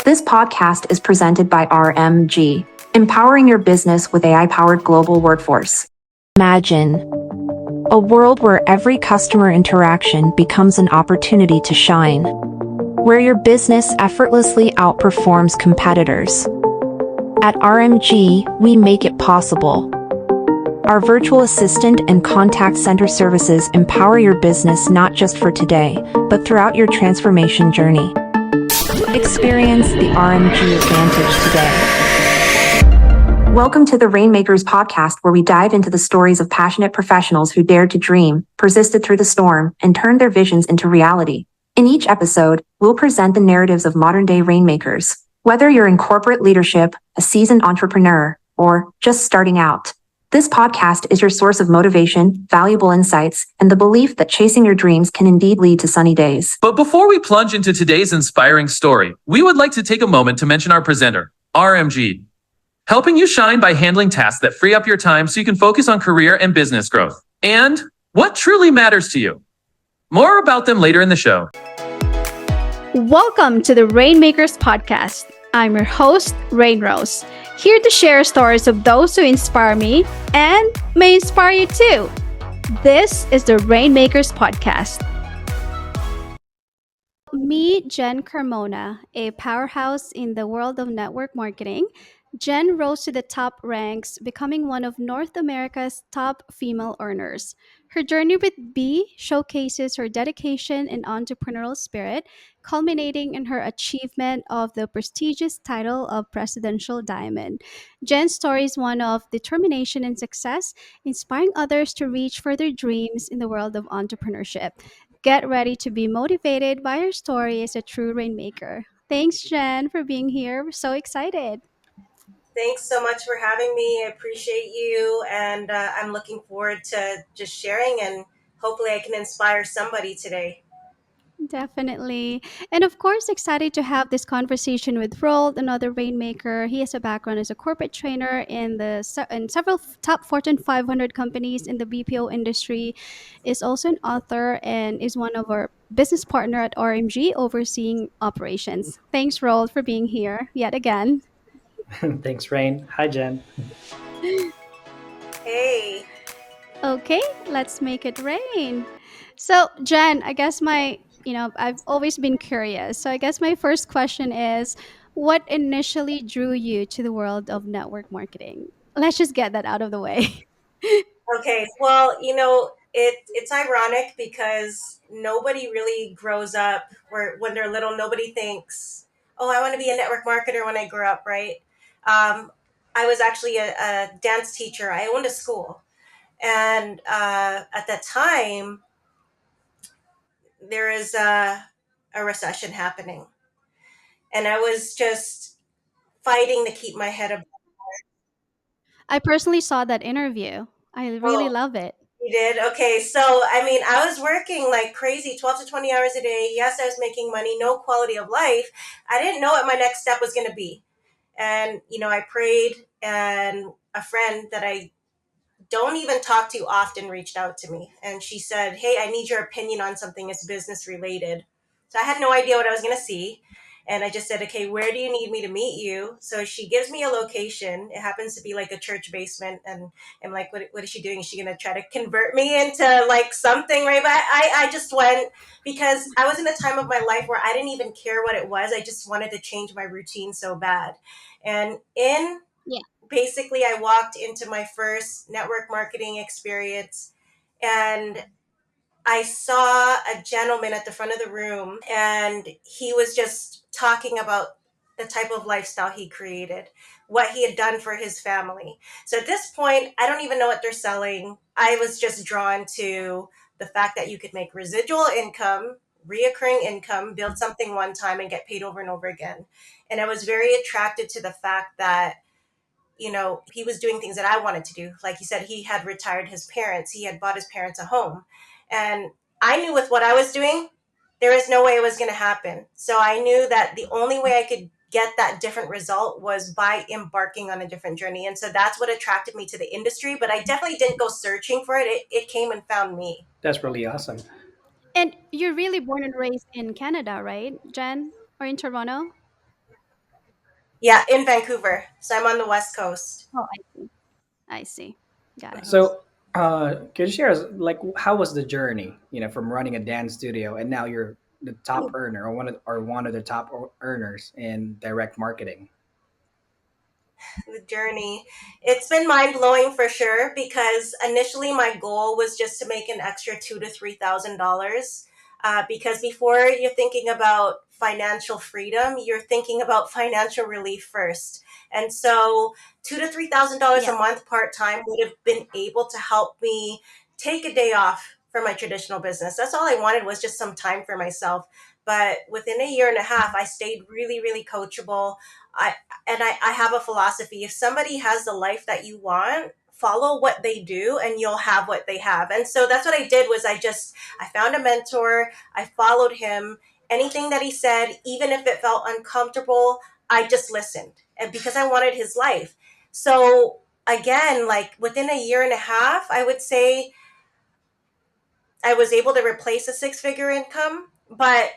This podcast is presented by RMG, empowering your business with AI-powered global workforce. Imagine a world where every customer interaction becomes an opportunity to shine, where your business effortlessly outperforms competitors. At RMG, we make it possible. Our virtual assistant and contact center services empower your business not just for today, but throughout your transformation journey. Experience the RMG advantage today. Welcome to the Rainmakers podcast, where we dive into the stories of passionate professionals who dared to dream, persisted through the storm, and turned their visions into reality. In each episode, we'll present the narratives of modern-day rainmakers. Whether you're in corporate leadership, a seasoned entrepreneur, or just starting out, this podcast is your source of motivation, valuable insights, and the belief that chasing your dreams can indeed lead to sunny days. But before we plunge into today's inspiring story, we would like to take a moment to mention our presenter, RMG, helping you shine by handling tasks that free up your time so you can focus on career and business growth and what truly matters to you. More about them later in the show. Welcome to the Rainmakers podcast. I'm your host, Rane Rose, here to share stories of those who inspire me and may inspire you too. This is the Rainmakers podcast. Meet Jen Carmona, a powerhouse in the world of network marketing. Jen rose to the top ranks, becoming one of North America's top female earners. Her journey with B showcases her dedication and entrepreneurial spirit, culminating in her achievement of the prestigious title of Presidential Diamond. Jen's story is one of determination and success, inspiring others to reach for their dreams in the world of entrepreneurship. Get ready to be motivated by her story as a true rainmaker. Thanks, Jen, for being here. We're so excited. Thanks so much for having me. I appreciate you, and I'm looking forward to just sharing, and hopefully I can inspire somebody today. Definitely. And of course, excited to have this conversation with Roald, another rainmaker. He has a background as a corporate trainer in several top Fortune 500 companies in the BPO industry, is also an author, and is one of our business partner at RMG overseeing operations. Thanks, Roald, for being here yet again. Thanks, Rane. Hi, Jen. Hey. Okay, let's make it rain. So, Jen, I guess I've always been curious. So I guess my first question is, what initially drew you to the world of network marketing? Let's just get that out of the way. Okay, well, it's ironic because nobody really grows up where when they're little, nobody thinks, oh, I want to be a network marketer when I grow up, right? I was actually a dance teacher. I owned a school. And at that time, there is a recession happening. And I was just fighting to keep my head above. I personally saw that interview. I really Oh, love it. you did? Okay. So, I was working like crazy, 12 to 20 hours a day. Yes, I was making money, no quality of life. I didn't know what my next step was going to be. And, I prayed, and a friend that I don't even talk to often reached out to me. And she said, hey, I need your opinion on something that's business related. So I had no idea what I was going to see. And I just said, okay, where do you need me to meet you? So she gives me a location. It happens to be like a church basement. And I'm like, what is she doing? Is she going to try to convert me into like something, right? But I just went because I was in a time of my life where I didn't even care what it was. I just wanted to change my routine so bad. And basically, I walked into my first network marketing experience, and I saw a gentleman at the front of the room, and he was just talking about the type of lifestyle he created, what he had done for his family. So at this point, I don't even know what they're selling. I was just drawn to the fact that you could make residual income, reoccurring income, build something one time and get paid over and over again. And I was very attracted to the fact that he was doing things that I wanted to do. Like he said, he had retired his parents. He had bought his parents a home. And I knew with what I was doing, there was no way it was going to happen. So I knew that the only way I could get that different result was by embarking on a different journey. And so that's what attracted me to the industry. But I definitely didn't go searching for it. It came and found me. That's really awesome. And you're really born and raised in Canada, right, Jen? Or in Toronto? Yeah, in Vancouver. So I'm on the West Coast. Oh, I see. I see. Got it. So, could you share us, like, how was the journey? From running a dance studio, and now you're the top earner, or one of the top earners in direct marketing. The journey. It's been mind blowing for sure because initially my goal was just to make an extra $2,000 to $3,000. Because before you're thinking about financial freedom, you're thinking about financial relief first. And so $2,000 to $3,000 a Yeah. month part time would have been able to help me take a day off from my traditional business. That's all I wanted was just some time for myself. But within a year and a half, I stayed really, really coachable. I I have a philosophy. If somebody has the life that you want, follow what they do and you'll have what they have. And so that's what I did was I found a mentor, I followed him. Anything that he said, even if it felt uncomfortable, I just listened. And because I wanted his life. So again, like within a year and a half, I would say I was able to replace a six-figure income, but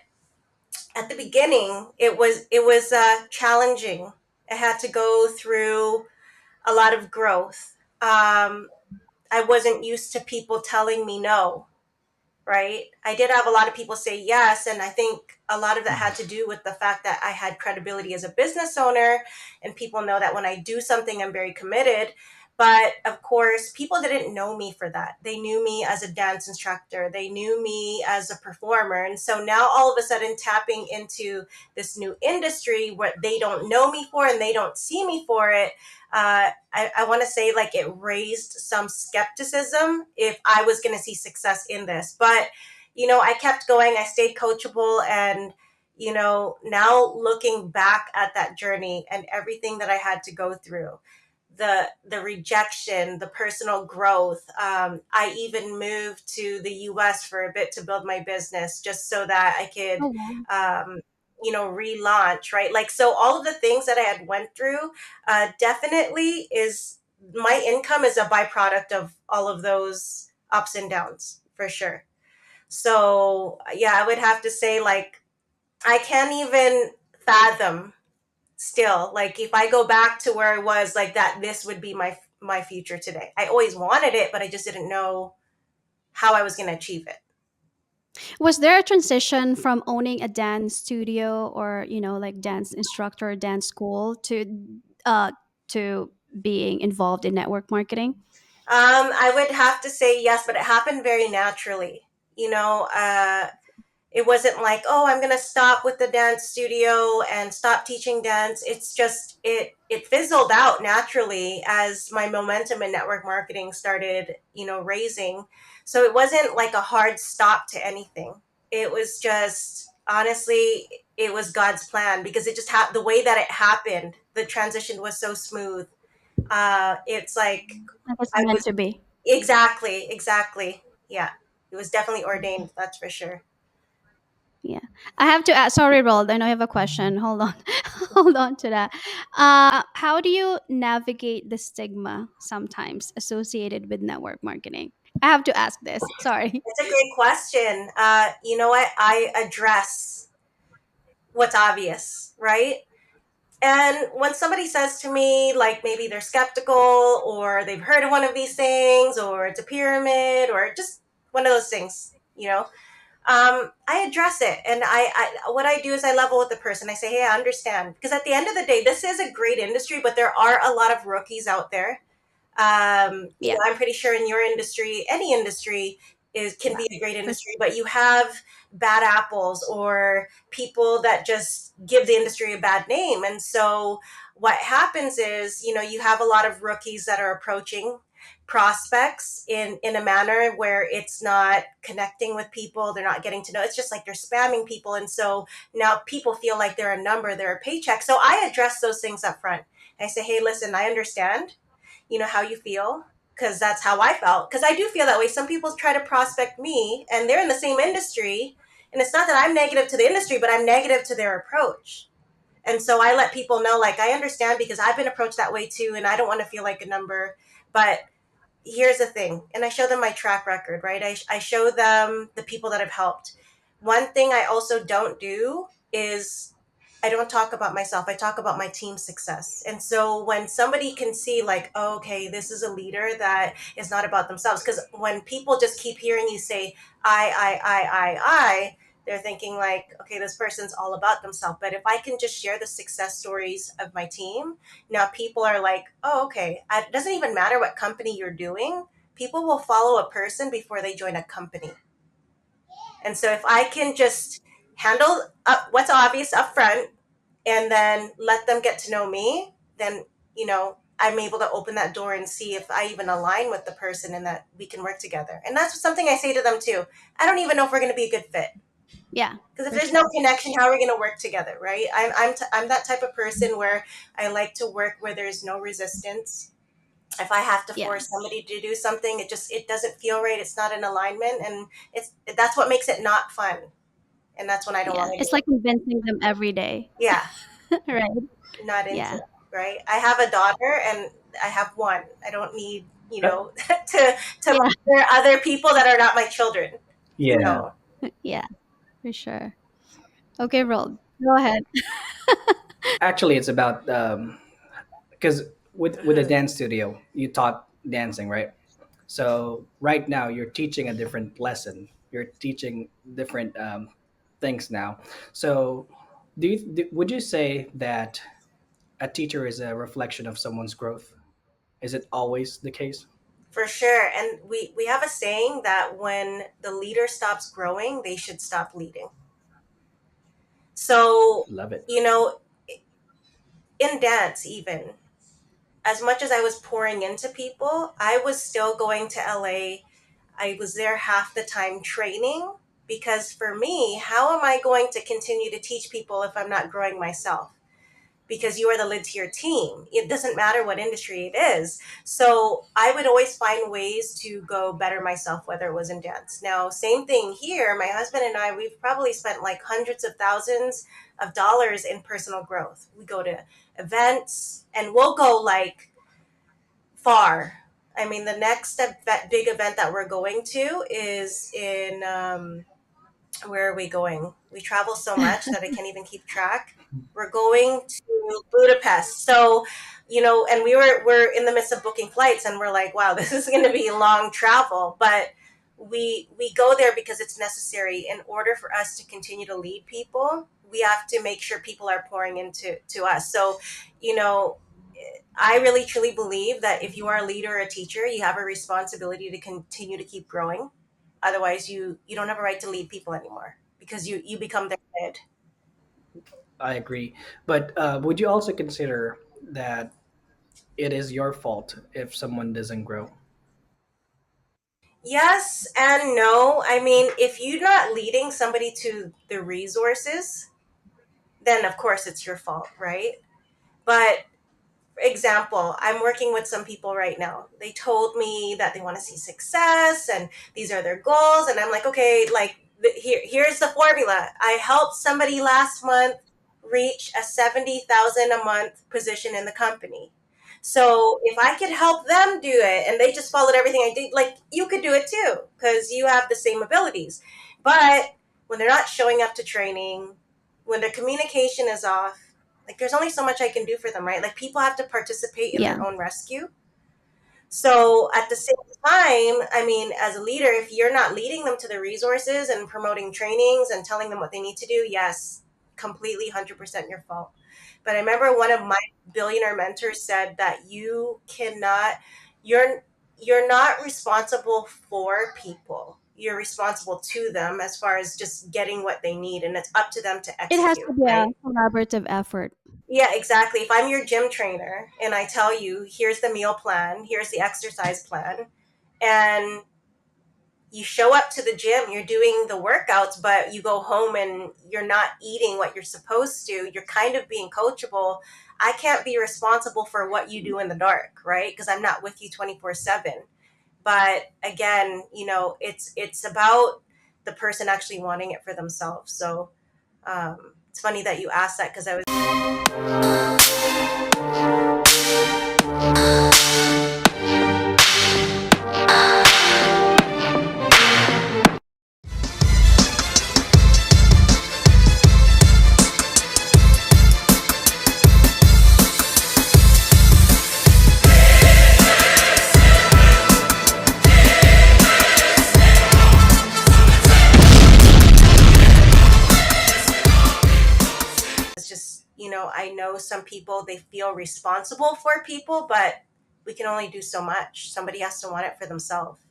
at the beginning it was challenging. I had to go through a lot of growth. I wasn't used to people telling me no, right? I did have a lot of people say yes, and I think a lot of that had to do with the fact that I had credibility as a business owner, and people know that when I do something, I'm very committed. But of course, people didn't know me for that. They knew me as a dance instructor, they knew me as a performer. And so now all of a sudden, tapping into this new industry where they don't know me for and they don't see me for it, I want to say like it raised some skepticism if I was going to see success in this. But, I kept going, I stayed coachable. And, now looking back at that journey and everything that I had to go through, the rejection, the personal growth. I even moved to the US for a bit to build my business just so that I could, Oh, wow. relaunch, right? Like, so all of the things that I had went through, definitely is my income is a byproduct of all of those ups and downs for sure. So yeah, I would have to say like, I can't even fathom still like if I go back to where I was like that, this would be my future today. I always wanted it, but I just didn't know how I was going to achieve it. Was there a transition from owning a dance studio or, like dance instructor or dance school uh to being involved in network marketing? I would have to say yes, but it happened very naturally. It wasn't like, oh, I'm going to stop with the dance studio and stop teaching dance. It's just it fizzled out naturally as my momentum in network marketing started, raising. So it wasn't like a hard stop to anything. It was just honestly, it was God's plan because it just the way that it happened, the transition was so smooth. It's like Like it's I meant was to be. exactly. Yeah. It was definitely ordained, that's for sure. Yeah. I have to ask, sorry, Rold, I know you have a question. Hold on. Hold on to that. How do you navigate the stigma sometimes associated with network marketing? I have to ask this. Sorry. It's a great question. You know what? I address what's obvious, right? And when somebody says to me, like maybe they're skeptical or they've heard of one of these things or it's a pyramid or just one of those things, I address it. And what I do is I level with the person. I say, hey, I understand. Because at the end of the day, this is a great industry, but there are a lot of rookies out there. Yeah. I'm pretty sure in your industry, any industry can Yeah. be a great For industry, but you have bad apples or people that just give the industry a bad name. And so what happens is, you have a lot of rookies that are approaching prospects in a manner where it's not connecting with people. They're not getting to know. It's just like they're spamming people. And so now people feel like they're a number, they're a paycheck. So I address those things up front. I say, hey, listen, I understand how you feel because that's how I felt. Because I do feel that way. Some people try to prospect me and they're in the same industry. And it's not that I'm negative to the industry, but I'm negative to their approach. And so I let people know, like, I understand because I've been approached that way too. And I don't want to feel like a number. But here's the thing. And I show them my track record, right? I show them the people that have helped. One thing I also don't do is I don't talk about myself. I talk about my team's success. And so when somebody can see like, oh, okay, this is a leader that is not about themselves. Because when people just keep hearing you say, I, they're thinking like, okay, this person's all about themselves. But if I can just share the success stories of my team, now people are like, oh, okay, it doesn't even matter what company you're doing. People will follow a person before they join a company. And so if I can just handle what's obvious up front and then let them get to know me, then, I'm able to open that door and see if I even align with the person and that we can work together. And that's something I say to them too. I don't even know if we're going to be a good fit. Yeah. Because if there's no connection, how are we going to work together, right? I'm that type of person where I like to work where there's no resistance. If I have to force somebody to do something, it doesn't feel right. It's not in alignment, and that's what makes it not fun. And that's when I don't want to. It's like convincing them every day. Yeah. Right. Not into it, right? I have a daughter and I have one. I don't need, to there are other people that are not my children. Yeah. Yeah, for sure. Okay, Roll. Go ahead. Actually, it's about because with a dance studio, you taught dancing, right? So right now, you're teaching a different lesson. You're teaching different things now. So, would you say that a teacher is a reflection of someone's growth? Is it always the case? For sure. And we have a saying that when the leader stops growing, they should stop leading. So, Love it. In dance, even as much as I was pouring into people, I was still going to LA. I was there half the time training, because for me, how am I going to continue to teach people if I'm not growing myself? Because you are the lid to your team. It doesn't matter what industry it is. So I would always find ways to go better myself, whether it was in dance. Now, same thing here. My husband and I, we've probably spent like hundreds of thousands of dollars in personal growth. We go to events and we'll go like far. I mean, the next big event that we're going to is in, where are we going? We travel so much that I can't even keep track. We're going to Budapest. So, and we're in the midst of booking flights and we're like, wow, this is going to be long travel. But we go there because it's necessary. In order for us to continue to lead people, we have to make sure people are pouring into us. So, I really truly believe that if you are a leader or a teacher, you have a responsibility to continue to keep growing. Otherwise, you don't have a right to lead people anymore, because you become their head. I agree. But would you also consider that it is your fault if someone doesn't grow? Yes and no. I mean, if you're not leading somebody to the resources, then of course it's your fault, right? But for example, I'm working with some people right now. They told me that they want to see success and these are their goals. And I'm like, okay, like here's the formula. I helped somebody last month reach a 70,000 a month position in the company. So if I could help them do it and they just followed everything I did, like you could do it too, because you have the same abilities. But when they're not showing up to training, when their communication is off, like there's only so much I can do for them, right? Like people have to participate in their own rescue. So at the same time, I mean, as a leader, if you're not leading them to the resources and promoting trainings and telling them what they need to do, yes, completely 100% your fault. But I remember one of my billionaire mentors said that you're not responsible for people. You're responsible to them as far as just getting what they need, and it's up to them to It has execute, to be a right? collaborative effort. Yeah, exactly. If I'm your gym trainer and I tell you, here's the meal plan, here's the exercise plan, and you show up to the gym, you're doing the workouts, but you go home and you're not eating what you're supposed to, you're kind of being coachable. I can't be responsible for what you do in the dark, right? Because I'm not with you 24/7. But again, it's about the person actually wanting it for themselves. So it's funny that you asked that, because I was I know some people, they feel responsible for people, but we can only do so much. Somebody has to want it for themselves.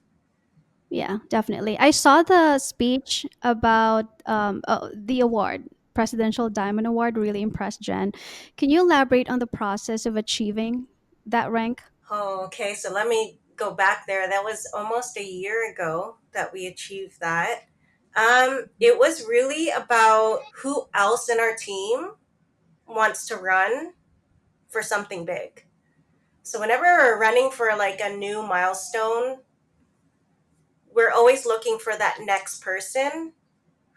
Yeah, definitely. I saw the speech about the award, Presidential Diamond Award, really impressed Jen. Can you elaborate on the process of achieving that rank? Oh, okay. So let me go back there. That was almost a year ago that we achieved that. It was really about who else in our team wants to run for something big. So whenever we're running for like a new milestone, we're always looking for that next person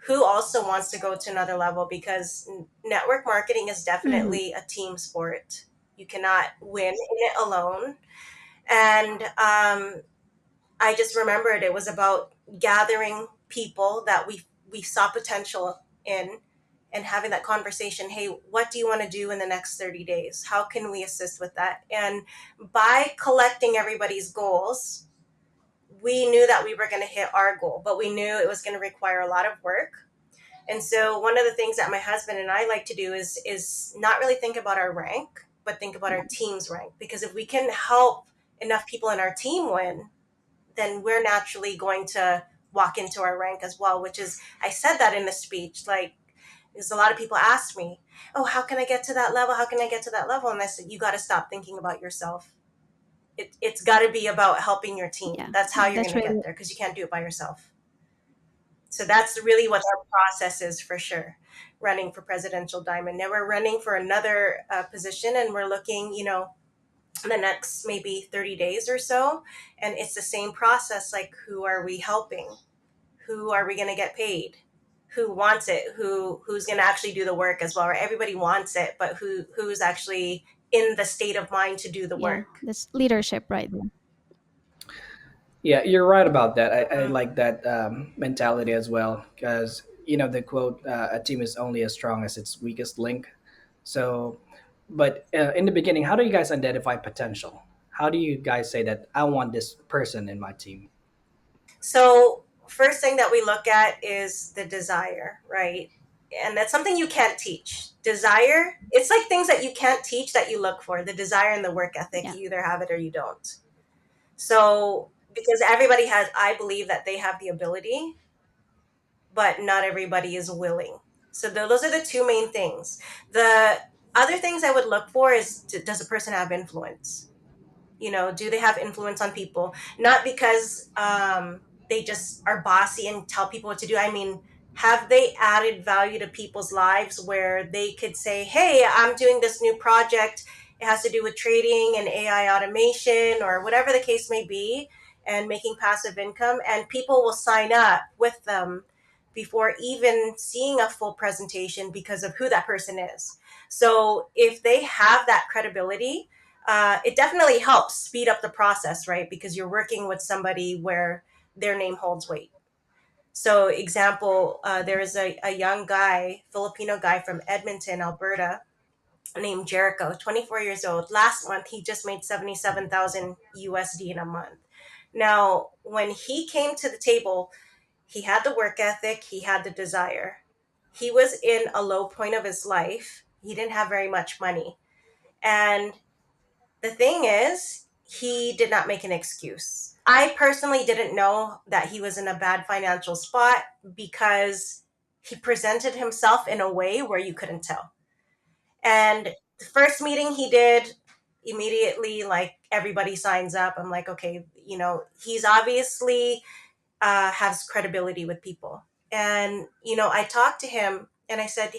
who also wants to go to another level, because network marketing is Hmm. definitely a team sport. You cannot win in it alone. And I just remembered it was about gathering people that we saw potential in, and having that conversation. Hey, what do you want to do in the next 30 days? How can we assist with that? And by collecting everybody's goals, we knew that we were going to hit our goal, but we knew it was going to require a lot of work. And so one of the things that my husband and I like to do is not really think about our rank, but think about our team's rank. Because if we can help enough people in our team win, then we're naturally going to walk into our rank as well, which is, I said that in the speech, like, because a lot of people ask me, oh, how can I get to that level? How can I get to that level? And I said, you got to stop thinking about yourself. It's got to be about helping your team. Yeah, That's how you're that's going to really get there, because you can't do it by yourself. So that's really what our process is, for sure. Running for presidential diamond. Now we're running for another position, and we're looking, the next maybe 30 days or so. And it's the same process. Like, who are we helping? Who are we going to get paid? Who wants it? Who's going to actually do the work as well? Right? Everybody wants it, but who's actually in the state of mind to do the yeah, work? that's leadership right there. Yeah, you're right about that. I Mhm. like that mentality as well, because the quote, "A team is only as strong as its weakest link." So, but in the beginning, how do you guys identify potential? How do you guys say that I want this person in my team? So, first thing that we look at is the desire, right? And that's something you can't teach. Desire, it's like things that you can't teach that you look for. The desire and the work ethic, Yeah, you either have it or you don't. So, because everybody has, I believe that they have the ability, but not everybody is willing. So, those are the two main things. The other things I would look for is, does a person have influence? Do they have influence on people? Not because they just are bossy and tell people what to do. I mean, have they added value to people's lives, where they could say, hey, I'm doing this new project, it has to do with trading and AI automation or whatever the case may be, and making passive income, and people will sign up with them before even seeing a full presentation, because of who that person is. So if they have that credibility, it definitely helps speed up the process, right? Because you're working with somebody where their name holds weight. So, example, there is a young guy, Filipino guy from Edmonton, Alberta, named Jericho, 24 years old. Last month, he just made 77,000 USD in a month. Now, when he came to the table, he had the work ethic, he had the desire. He was in a low point of his life. He didn't have very much money. And the thing is, he did not make an excuse. I personally didn't know that he was in a bad financial spot, because he presented himself in a way where you couldn't tell. And the first meeting he did, immediately, like, everybody signs up. I'm like, okay, he's obviously has credibility with people. And I talked to him and I said,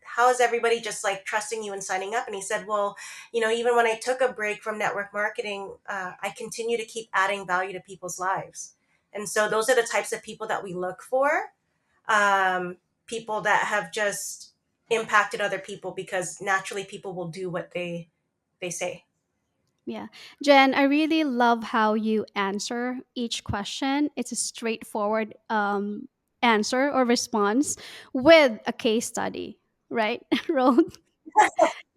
how is everybody just like trusting you and signing up? And he said, well, even when I took a break from network marketing, I continue to keep adding value to people's lives. And so those are the types of people that we look for. People that have just impacted other people, because naturally people will do what they say. yeah. Jen, I really love how you answer each question. It's a straightforward answer or response with a case study, right? Ron,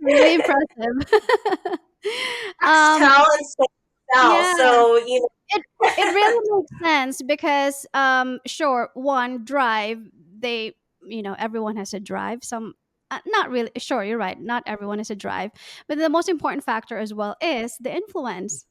really impressive. Facts um, tell and say sell. yeah, So it it really makes sense because sure, one drive, they everyone has a drive. Some Not really, sure, you're right, not everyone is a drive, but the most important factor as well is the influence,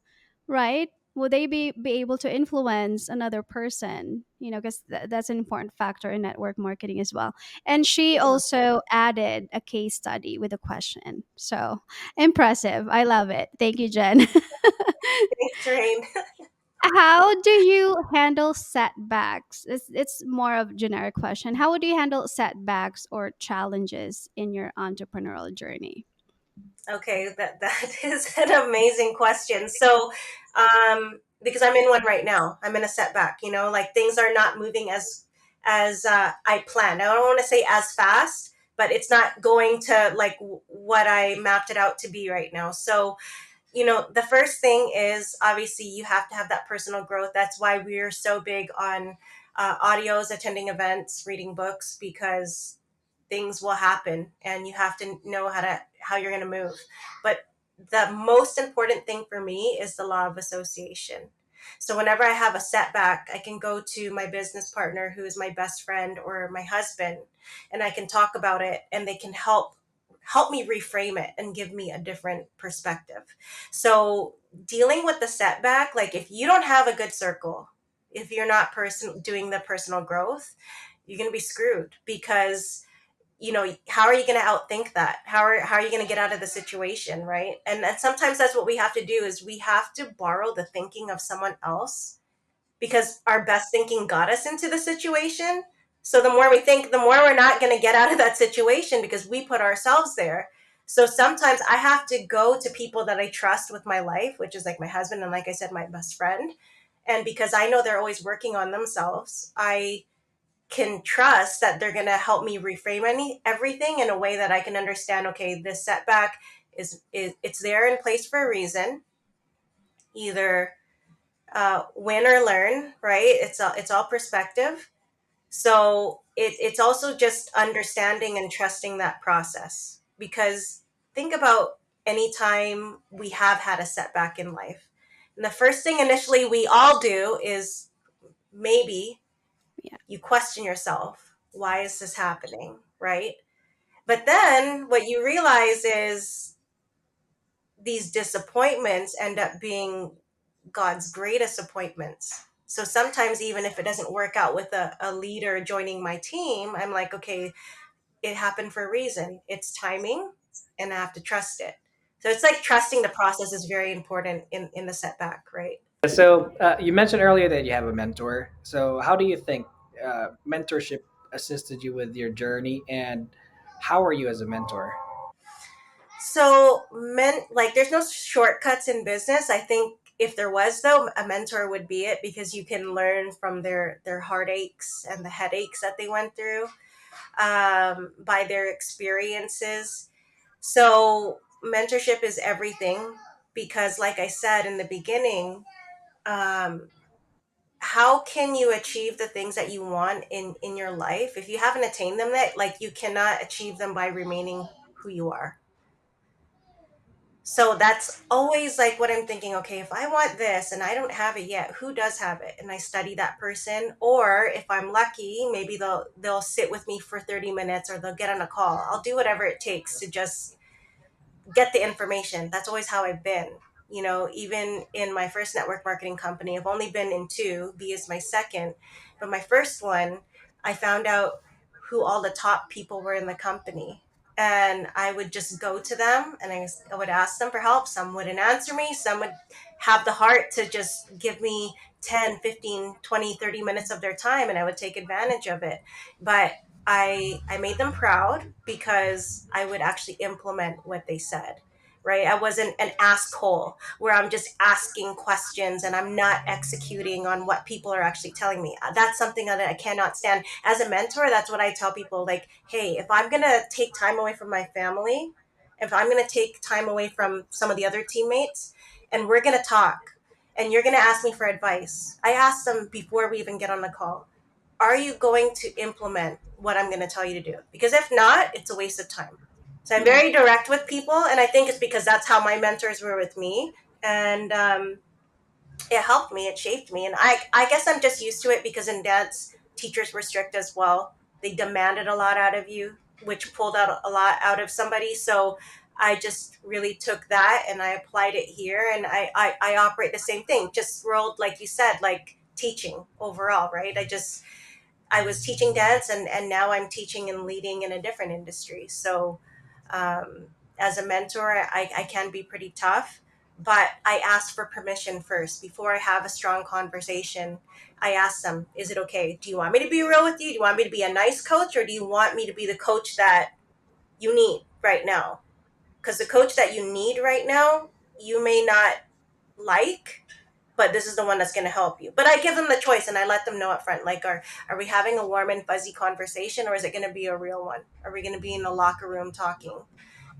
right? Will they be able to influence another person, because that's an important factor in network marketing as well. And she also added a case study with a question, so impressive. I love it. Thank you, Jen. Thanks, Rain. How do you handle setbacks? It's more of a generic question. How would you handle setbacks or challenges in your entrepreneurial journey? Okay, that is an amazing question. So, because I'm in one right now, I'm in a setback. Like things are not moving as I planned. I don't want to say as fast, but it's not going to like what I mapped it out to be right now. So, the first thing is obviously you have to have that personal growth. That's why we're so big on audios, attending events, reading books, because things will happen and you have to know how you're going to move. But the most important thing for me is the law of association. So whenever I have a setback, I can go to my business partner, who is my best friend, or my husband, and I can talk about it, and they can help me reframe it and give me a different perspective. So dealing with the setback, like if you don't have a good circle, if you're not doing the personal growth, you're going to be screwed, because how are you going to outthink that? How are you going to get out of the situation, right? And sometimes that's what we have to do, is we have to borrow the thinking of someone else, because our best thinking got us into the situation. So the more we think, the more we're not going to get out of that situation, because we put ourselves there. So sometimes I have to go to people that I trust with my life, which is like my husband and, like I said, my best friend. And because I know they're always working on themselves, I can trust that they're going to help me reframe everything in a way that I can understand, okay, this setback is it's there in place for a reason. Either win or learn, right? It's all perspective. So it's also just understanding and trusting that process. Because think about any time we have had a setback in life, and the first thing initially we all do is maybe Yeah. you question yourself, why is this happening, right? But then what you realize is these disappointments end up being God's greatest appointments. So sometimes, even if it doesn't work out with a leader joining my team, I'm like, okay, it happened for a reason. It's timing, and I have to trust it. So it's like trusting the process is very important in the setback, right? So you mentioned earlier that you have a mentor. So how do you think mentorship assisted you with your journey, and how are you as a mentor? So like there's no shortcuts in business. I think if there was, though, a mentor would be it, because you can learn from their heartaches and the headaches that they went through, by their experiences. So mentorship is everything, because like I said in the beginning, um, how can you achieve the things that you want in your life if you haven't attained them yet? Like you cannot achieve them by remaining who you are. So that's always like what I'm thinking. Okay, if I want this and I don't have it yet, who does have it? And I study that person. Or if I'm lucky, maybe they'll sit with me for 30 minutes, or they'll get on a call. I'll do whatever it takes to just get the information. That's always how I've been. Even in my first network marketing company, I've only been in two. B is my second. But my first one, I found out who all the top people were in the company. And I would just go to them, and I would ask them for help. Some wouldn't answer me. Some would have the heart to just give me 10, 15, 20, 30 minutes of their time, and I would take advantage of it. But I made them proud, because I would actually implement what they said, right? I wasn't an asshole where I'm just asking questions and I'm not executing on what people are actually telling me. That's something that I cannot stand. As a mentor, that's what I tell people, like, hey, if I'm going to take time away from my family, if I'm going to take time away from some of the other teammates, and we're going to talk, and you're going to ask me for advice, I ask them before we even get on the call, are you going to implement what I'm going to tell you to do? Because if not, it's a waste of time. So I'm Yeah. very direct with people, and I think it's because that's how my mentors were with me, and it helped me, it shaped me, and I guess I'm just used to it, because in dance, teachers were strict as well. They demanded a lot out of you. which pulled out a lot out of somebody. So I just really took that and I applied it here, and I operate the same thing, just rolled, like you said, like teaching overall, right? I was teaching dance, and now I'm teaching and leading in a different industry. So as a mentor, I can be pretty tough, but I ask for permission first before I have a strong conversation. I ask them, is it okay? Do you want me to be real with you? Do you want me to be a nice coach, or do you want me to be the coach that you need right now? Because the coach that you need right now, you may not like, but this is the one that's going to help you. But I give them the choice, and I let them know up front, like, are we having a warm and fuzzy conversation, or is it going to be a real one? Are we going to be in the locker room talking?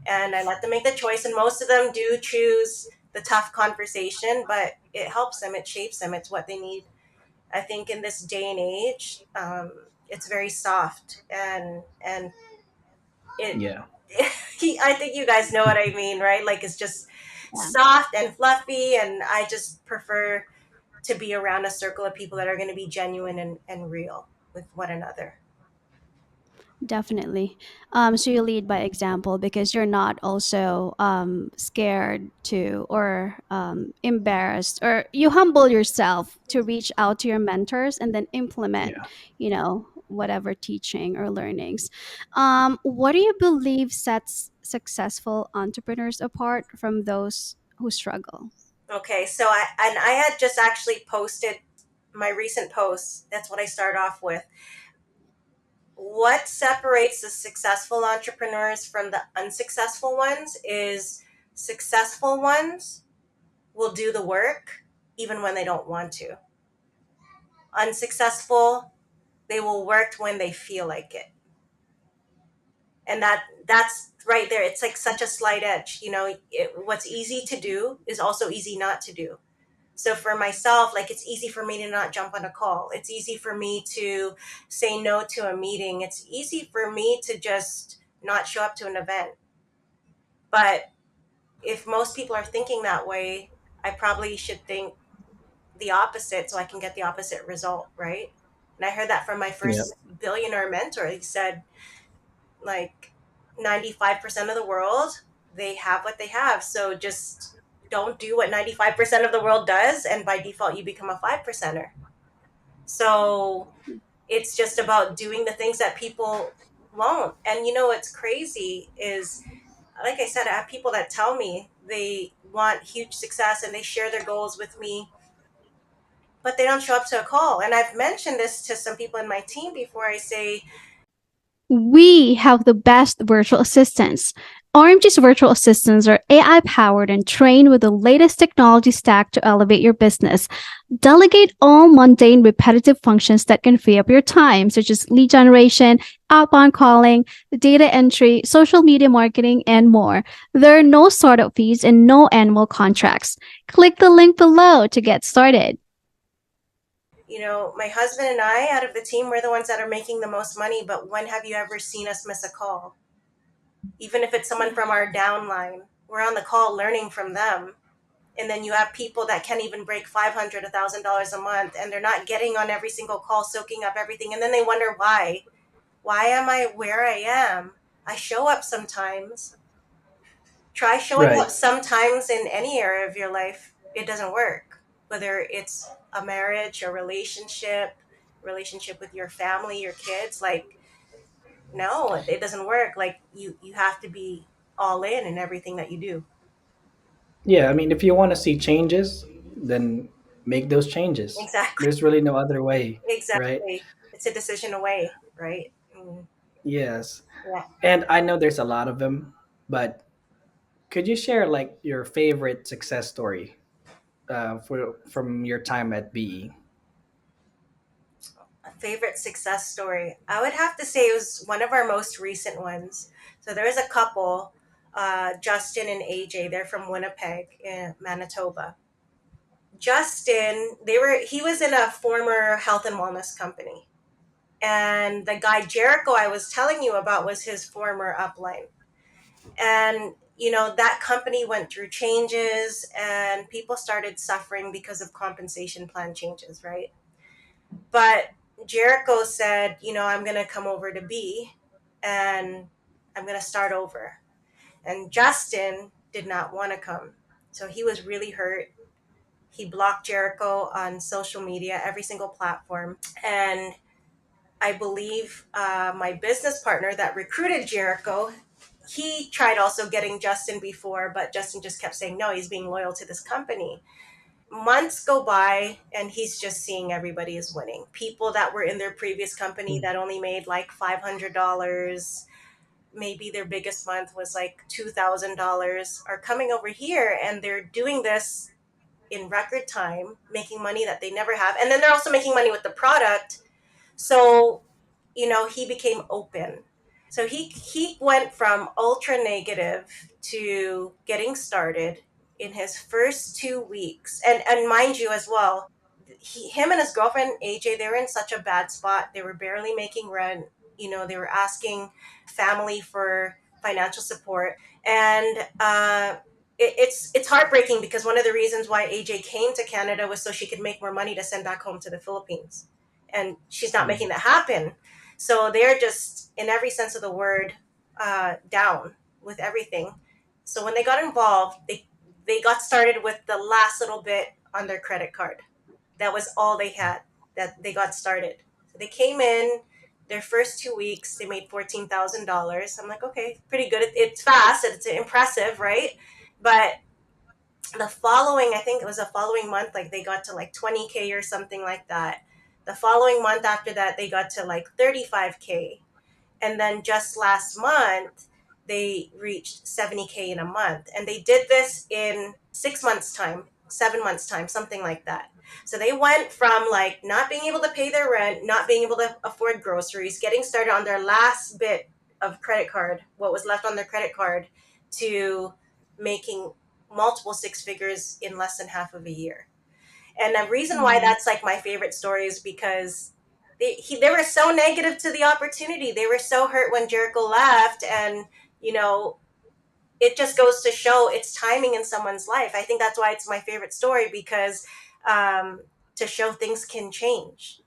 And I let them make the choice, and most of them do choose the tough conversation, but it helps them, it shapes them, it's what they need. I think in this day and age, it's very soft, and it Yeah. I think you guys know what I mean, right? Like, it's just Yeah. soft and fluffy, and I just prefer to be around a circle of people that are going to be genuine and real with one another. Definitely. So you lead by example because you're not also scared to or embarrassed, or you humble yourself to reach out to your mentors and then implement, Yeah. whatever teaching or learnings. What do you believe sets successful entrepreneurs apart from those who struggle? Okay, so I had just actually posted my recent post. That's what I start off with. What separates the successful entrepreneurs from the unsuccessful ones is successful ones will do the work even when they don't want to. Unsuccessful, they will work when they feel like it. And that's right there. It's like such a slight edge. What's easy to do is also easy not to do. So for myself, like, it's easy for me to not jump on a call. It's easy for me to say no to a meeting. It's easy for me to just not show up to an event. But if most people are thinking that way, I probably should think the opposite so I can get the opposite result, right? And I heard that from my Yeah. first billionaire mentor. He said, like, 95% of the world, they have what they have. So just don't do what 95% of the world does, and by default you become a 5%er. So it's just about doing the things that people won't. And what's crazy is, like I said, I have people that tell me they want huge success and they share their goals with me, but they don't show up to a call. And I've mentioned this to some people in my team before. I say, We have the best virtual assistants. RMG's virtual assistants are AI powered and trained with the latest technology stack to elevate your business. Delegate all mundane, repetitive functions that can free up your time, such as lead generation, outbound calling, data entry, social media marketing, and more. There are no startup fees and no annual contracts. Click the link below to get started. my husband and I, out of the team, we're the ones that are making the most money, but when have you ever seen us miss a call? Even if it's someone from our downline, we're on the call learning from them. And then you have people that can't even break $500, $1,000 a month, and they're not getting on every single call, soaking up everything. And then they wonder why. Why am I where I am? I show up sometimes. Try showing up Right. sometimes in any area of your life. It doesn't work. Whether it's a marriage, a relationship with your family, your kids, like, no, it doesn't work. Like, you have to be all in everything that you do. Yeah. I mean, if you want to see changes, then make those changes. Exactly. There's really no other way, right? Exactly. It's a decision away, right? Yes. Yeah. And I know there's a lot of them, but could you share like your favorite success story from your time at BE? A favorite success story. I would have to say it was one of our most recent ones. So there was a couple, Justin and AJ. They're from Winnipeg, in Manitoba. Justin, he was in a former health and wellness company. And the guy Jericho I was telling you about was his former upline. And that company went through changes, and people started suffering because of compensation plan changes, right? But Jericho said, I'm going to come over to B. and I'm going to start over. And Justin did not want to come. So he was really hurt. He blocked Jericho on social media, every single platform. And I believe my business partner that recruited Jericho, he tried also getting Justin before, but Justin just kept saying no, he's being loyal to this company. Months go by and he's just seeing everybody is winning. People that were in their previous company that only made like $500, maybe their biggest month was like $2,000, are coming over here and they're doing this in record time, making money that they never have. And then they're also making money with the product. So, he became open. So he went from ultra negative to getting started in his first 2 weeks. And mind you as well, him and his girlfriend AJ, they were in such a bad spot. They were barely making rent. They were asking family for financial support, and it's heartbreaking because one of the reasons why AJ came to Canada was so she could make more money to send back home to the Philippines, and she's not making that happen. So they're just, in every sense of the word, down with everything. So when they got involved, they got started with the last little bit on their credit card. That was all they had, that they got started. So they came in, their first 2 weeks, they made $14,000. I'm like, okay, pretty good. It's fast. It's impressive, right? But the following, I think it was a following month, like they got to like 20K or something like that. The following month after that, they got to like 35K. And then just last month, they reached 70K in a month. And they did this in 6 months' time, 7 months' time, something like that. So they went from like not being able to pay their rent, not being able to afford groceries, getting started on their last bit of credit card, what was left on their credit card, to making multiple six figures in less than half of a year. And the reason why Mm. that's like my favorite story is because they were so negative to the opportunity. They were so hurt when Jericho left, and you know it just goes to show it's timing in someone's life. I think that's why it's my favorite story, because um, to show things can change.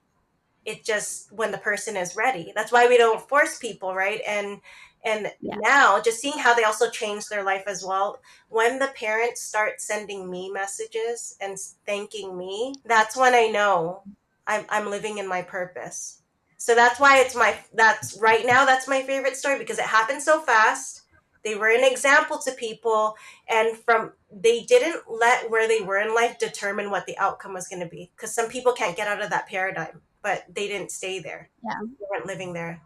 It just, when the person is ready. That's why we don't force people, right? And Yeah. now just seeing how they also change their life as well. When the parents start sending me messages and thanking me, that's when I know I'm living in my purpose. So that's why that's right now, that's my favorite story, because it happened so fast. They were an example to people, and they didn't let where they were in life determine what the outcome was going to be, because some people can't get out of that paradigm, but they didn't stay there. Yeah. They weren't living there.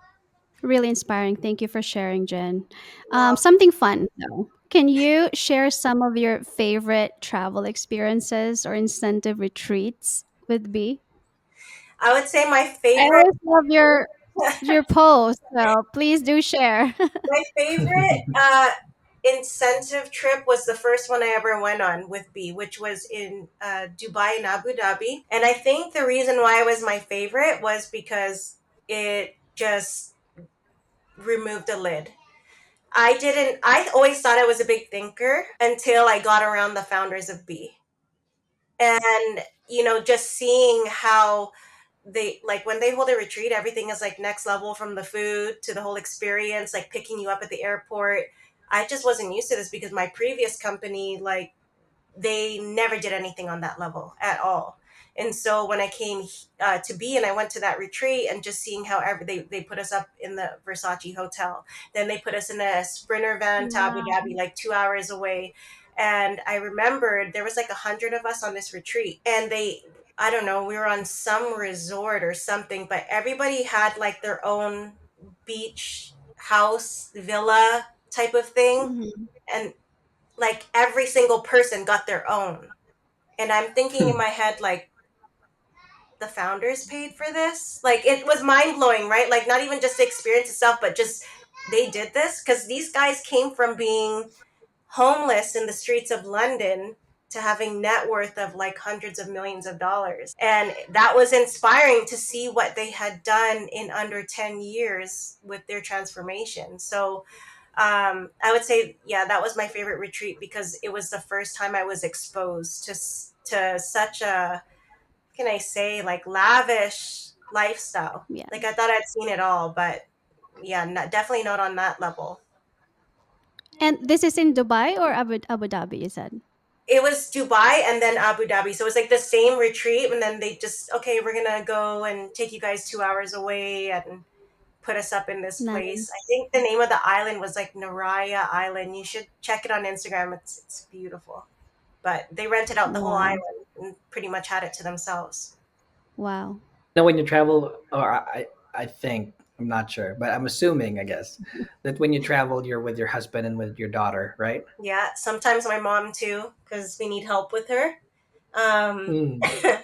Really inspiring. Thank you for sharing, Jen. Well, Something fun though. Can you share some of your favorite travel experiences or incentive retreats with B? I would say my I favorite always love your posts, so please do share. my favorite incentive trip was the first one I ever went on with B, which was in Dubai and Abu Dhabi. And I think the reason why it was my favorite was because it just removed the lid. I always thought I was a big thinker until I got around the founders of B. And, just seeing how they, like, when they hold a retreat, everything is like next level, from the food to the whole experience, like picking you up at the airport. I just wasn't used to this because my previous company, like, they never did anything on that level at all. And so when I came to B and I went to that retreat, and just seeing how they put us up in the Versace hotel, then they put us in a sprinter van to Abu Wow. Dhabi, like 2 hours away. And I remembered there was like 100 of us on this retreat, and I don't know, we were on some resort or something, but everybody had like their own beach house, villa type of thing. Mhm. And like every single person got their own. And I'm thinking in my head, like, the founders paid for this? Like, it was mind blowing, right? Like, not even just the experience itself, but just they did this. Because these guys came from being homeless in the streets of London to having net worth of like hundreds of millions of dollars. And that was inspiring to see what they had done in under 10 years with their transformation. So I would say, yeah, that was my favorite retreat, because it was the first time I was exposed to such a, can I say, like, lavish lifestyle. Yeah. Like, I thought I'd seen it all, but yeah, definitely not on that level. And this is in Dubai or Abu Dhabi, you said? It was Dubai and then Abu Dhabi. So it was like the same retreat. And then they just, okay, we're going to go and take you guys 2 hours away and put us up in this place. I Nice. think the name of the island was like Naraya Island. You should check it on Instagram. It's beautiful. But they rented out the whole Wow. island and pretty much had it to themselves. Wow. Now, when you travel, or I think, I'm not sure, but I'm assuming, I guess, that when you travel, you're with your husband and with your daughter, right? Yeah, sometimes my mom too, because we need help with her. Um, Mm.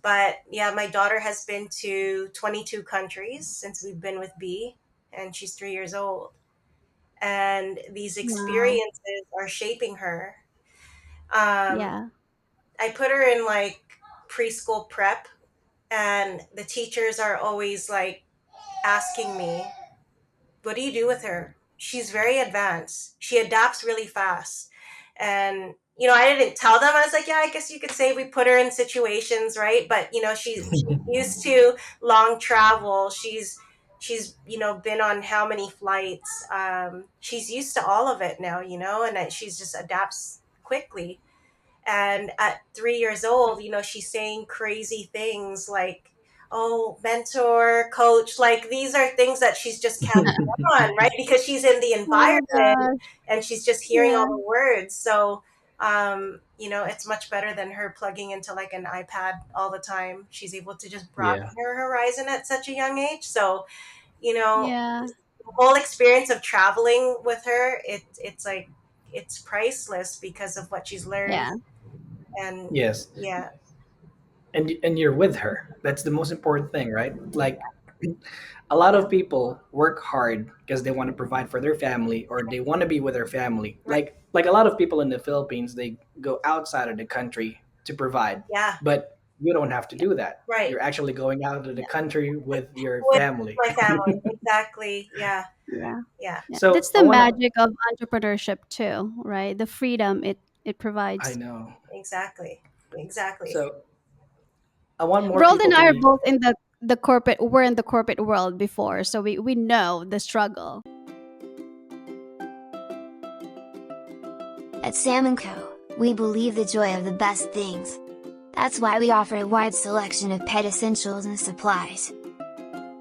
but yeah, my daughter has been to 22 countries since we've been with B, and she's 3 years old. And these Wow. experiences are shaping her. Um, Yeah. I put her in like preschool prep, and the teachers are always like asking me, what do you do with her? She's very advanced. She adapts really fast. And, I didn't tell them. I was like, yeah, I guess you could say we put her in situations, right? But, she's used to long travel. She's been on how many flights. She's used to all of it now, and she's just adapts quickly. And at 3 years old, she's saying crazy things like, oh, mentor, coach, like these are things that she's just catching on, right? Because she's in the Oh my environment gosh. and she's just hearing Yeah. all the words. So, it's much better than her plugging into like an iPad all the time. She's able to just broaden Yeah. her horizon at such a young age. So, you know, Yeah. the whole experience of traveling with her, it's like, it's priceless because of what she's learned. Yeah. And Yes. yeah, And you're with her. That's the most important thing, right? Like, a lot of people work hard because they want to provide for their family or they want to be with their family. right, Like a lot of people in the Philippines, they go outside of the country to provide. yeah, But you don't have to do that. right. You're actually going out of the Yeah. country with your With family. my family, exactly. Yeah, Yeah. yeah, Yeah. So That's I the want to, magic of entrepreneurship too, right? The freedom it I provides. know. exactly, exactly. So I want more Rold people and to I are be, both in the corporate. We're in the corporate world before, so we know the struggle. At Sam & Co., we believe the joy of the best things. That's why we offer a wide selection of pet essentials and supplies.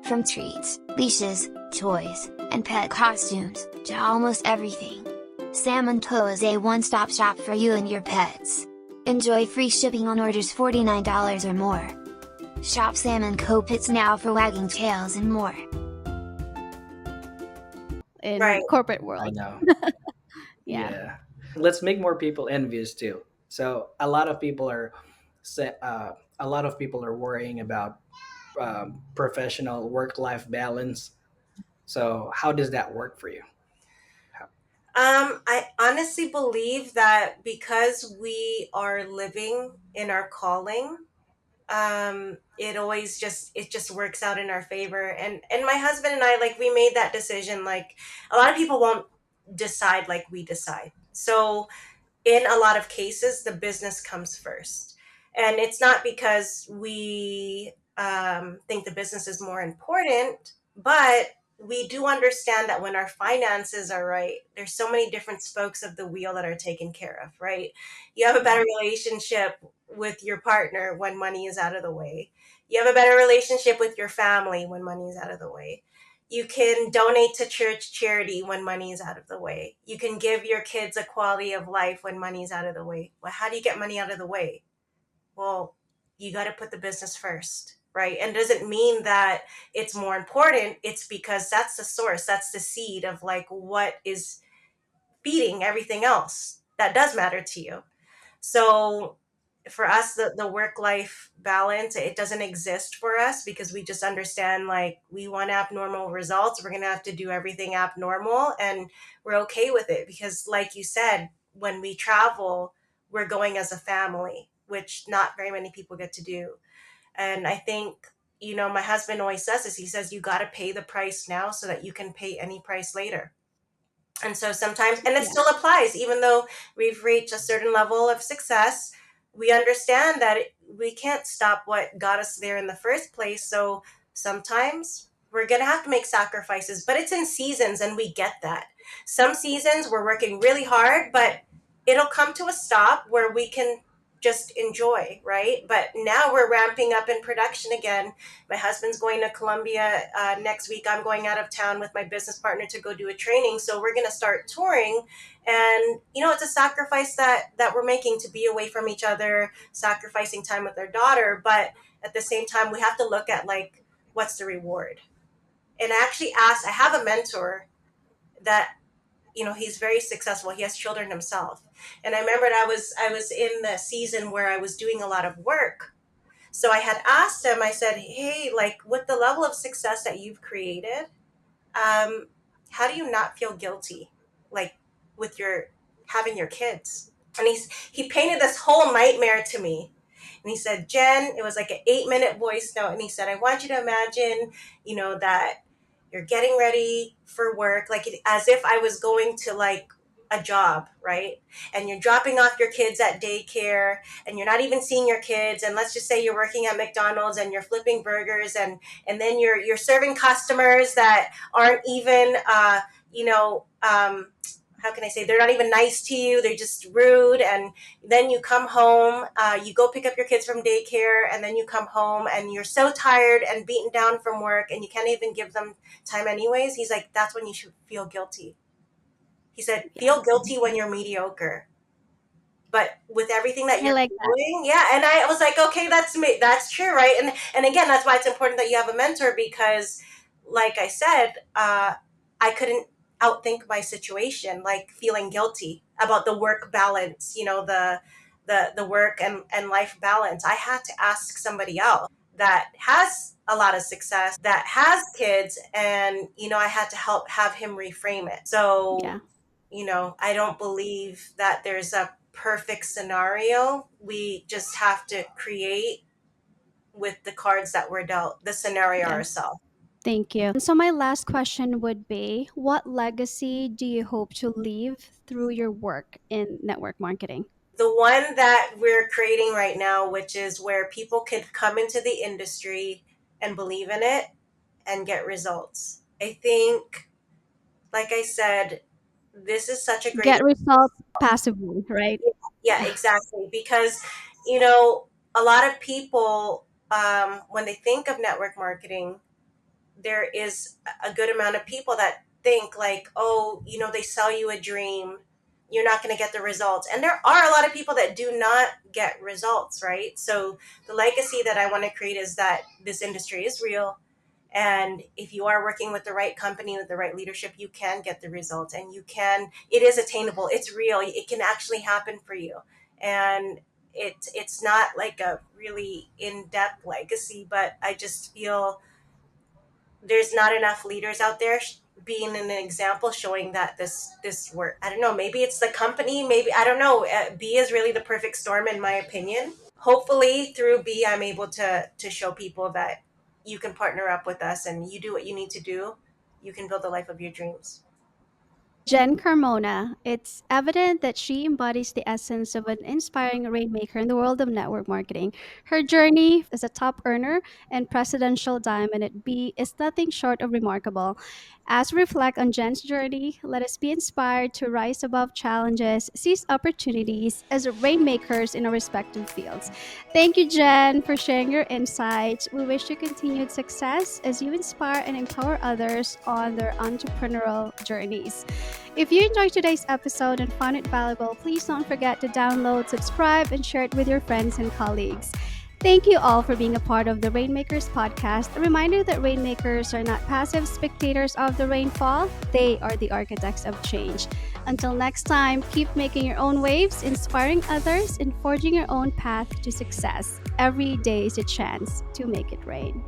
From treats, leashes, toys, and pet costumes, to almost everything. Sam & Co. is a one-stop shop for you and your pets. Enjoy free shipping on orders $49 or more. Shop Sam & Co. Pits now for wagging tails and more. In Right. corporate I world. know. Yeah. Yeah. Let's make more people envious too. So a lot of people are worrying about professional work-life balance. So how does that work for you? I honestly believe that because we are living in our calling, it just works out in our favor. And my husband and I, like, we made that decision. Like, a lot of people won't decide like we decide. So in a lot of cases, the business comes first. And it's not because we think the business is more important, but we do understand that when our finances are right, there's so many different spokes of the wheel that are taken care of, right? You have a better relationship with your partner when money is out of the way. You have a better relationship with your family when money is out of the way. You can donate to church charity when money is out of the way. You can give your kids a quality of life when money is out of the way. Well, how do you get money out of the way? Well, you got to put the business first, right? And doesn't mean that it's more important. It's because that's the source, that's the seed of like what is feeding everything else that does matter to you. So for us, the work life balance, it doesn't exist for us because we just understand like we want abnormal results. We're going to have to do everything abnormal, and we're okay with it because, like you said, when we travel, we're going as a family, which not very many people get to do. And I think, my husband always says this. He says, you got to pay the price now so that you can pay any price later. And so sometimes, and it Yeah. still applies, even though we've reached a certain level of success, we understand that we can't stop what got us there in the first place. So sometimes we're going to have to make sacrifices, but it's in seasons and we get that. Some seasons we're working really hard, but it'll come to a stop where we can just enjoy, right? But now we're ramping up in production again. My husband's going to Colombia next week. I'm going out of town with my business partner to go do a training. So we're going to start touring. And, it's a sacrifice that we're making to be away from each other, sacrificing time with our daughter. But at the same time, we have to look at like, what's the reward? And I actually asked, I have a mentor that, he's very successful. He has children himself. And I remembered I was in the season where I was doing a lot of work. So I had asked him, I said, hey, like with the level of success that you've created, how do you not feel guilty? Like with having your kids? And he painted this whole nightmare to me. And he said, Jen, it was like an 8-minute voice note. And he said, I want you to imagine, that you're getting ready for work, like as if I was going to like a job, right? And you're dropping off your kids at daycare and you're not even seeing your kids. And let's just say you're working at McDonald's and you're flipping burgers and then you're serving customers that aren't even, how can I say, they're not even nice to you. They're just rude. And then you come home, you go pick up your kids from daycare, and then you come home and you're so tired and beaten down from work and you can't even give them time anyways. He's like, that's when you should feel guilty. He said, feel guilty when you're mediocre. But with everything that you're doing, yeah. And I was like, okay, that's that's true, right? And again, that's why it's important that you have a mentor, because like I said, I couldn't outthink my situation, like feeling guilty about the work balance, the work and life balance. I had to ask somebody else that has a lot of success, that has kids, and, I had to have him reframe it. So, I don't believe that there's a perfect scenario. We just have to create with the cards that we're dealt, the scenario ourselves. Thank you. So my last question would be, what legacy do you hope to leave through your work in network marketing? The one that we're creating right now, which is where people could come into the industry and believe in it and get results. I think, like I said, this is such a great... Get results passively, right? Yeah, exactly. Because, a lot of people, when they think of network marketing, there is a good amount of people that think like, oh, they sell you a dream. You're not going to get the results. And there are a lot of people that do not get results, right? So the legacy that I want to create is that this industry is real. And if you are working with the right company, with the right leadership, you can get the results, and it is attainable. It's real. It can actually happen for you. And it's not like a really in-depth legacy, but I just feel there's not enough leaders out there being an example, showing that this work. I don't know, maybe it's the company, maybe, I don't know. B is really the perfect storm, in my opinion. Hopefully through B, I'm able to show people that you can partner up with us and you do what you need to do. You can build the life of your dreams. Jen Carmona, it's evident that she embodies the essence of an inspiring rainmaker in the world of network marketing. Her journey as a top earner and presidential diamond at B is nothing short of remarkable. As we reflect on Jen's journey, let us be inspired to rise above challenges, seize opportunities as rainmakers in our respective fields. Thank you, Jen, for sharing your insights. We wish you continued success as you inspire and empower others on their entrepreneurial journeys. If you enjoyed today's episode and found it valuable, please don't forget to download, subscribe, and share it with your friends and colleagues. Thank you all for being a part of the Rainmakers podcast. A reminder that rainmakers are not passive spectators of the rainfall, they are the architects of change. Until next time, keep making your own waves, inspiring others, and forging your own path to success. Every day is a chance to make it rain.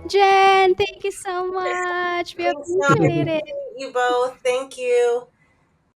Jen, thank you so much. We appreciate it. You both. Thank you.